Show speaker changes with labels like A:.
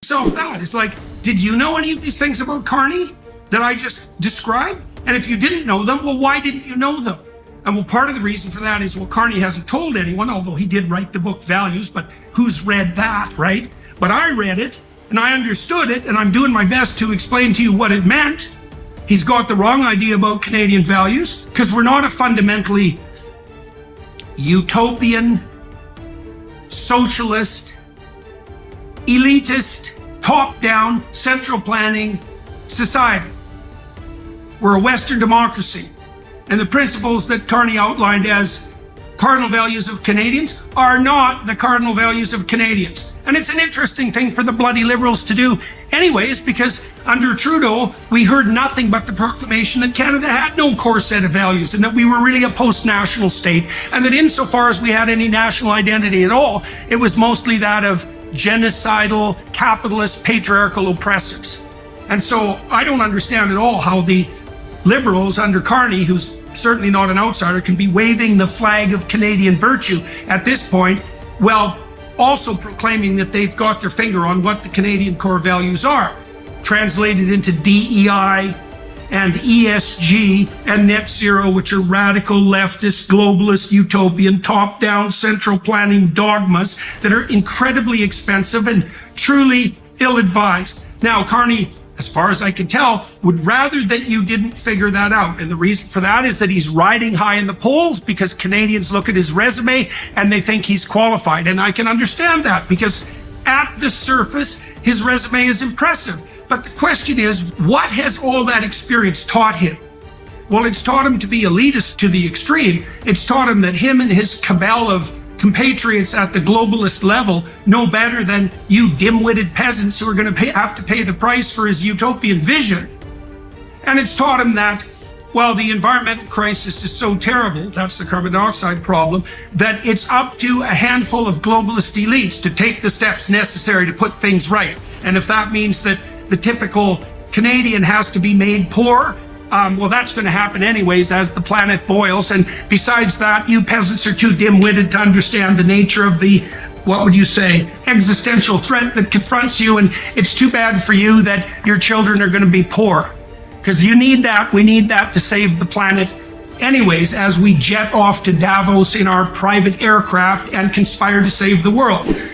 A: yourself that. It's like, did you know any of these things about Carney that I just described? And if you didn't know them, well, why didn't you know them? And well, part of the reason for that is, well, Carney hasn't told anyone, although he did write the book Values, but who's read that, right? But I read it, and I understood it, and I'm doing my best to explain to you what it meant. He's got the wrong idea about Canadian values, because we're not a fundamentally utopian, socialist, elitist, top-down, central planning society. We're a Western democracy. And the principles that Carney outlined as cardinal values of Canadians are not the cardinal values of Canadians. And it's an interesting thing for the bloody Liberals to do anyways, because under Trudeau, we heard nothing but the proclamation that Canada had no core set of values and that we were really a post-national state, and that insofar as we had any national identity at all, it was mostly that of genocidal, capitalist, patriarchal oppressors. And so I don't understand at all how the Liberals under Carney, who's certainly not an outsider, can be waving the flag of Canadian virtue at this point, while also proclaiming that they've got their finger on what the Canadian core values are, translated into DEI and ESG and net zero, which are radical leftist, globalist, utopian, top-down, central planning dogmas that are incredibly expensive and truly ill-advised. Now, Carney, as far as I can tell, would rather that you didn't figure that out. And the reason for that is that he's riding high in the polls because Canadians look at his resume and they think he's qualified. And I can understand that because at the surface, his resume is impressive. But the question is, what has all that experience taught him? Well, it's taught him to be elitist to the extreme. It's taught him that him and his cabal of compatriots at the globalist level know better than you dim-witted peasants who are going to have to pay the price for his utopian vision. And it's taught him that, well, the environmental crisis is so terrible, that's the carbon dioxide problem, that it's up to a handful of globalist elites to take the steps necessary to put things right. And if that means that the typical Canadian has to be made poor, well, that's going to happen anyways as the planet boils. And besides that, you peasants are too dim-witted to understand the nature of the, what would you say, existential threat that confronts you. And it's too bad for you that your children are going to be poor. Because you need that, we need that to save the planet anyways, as we jet off to Davos in our private aircraft and conspire to save the world.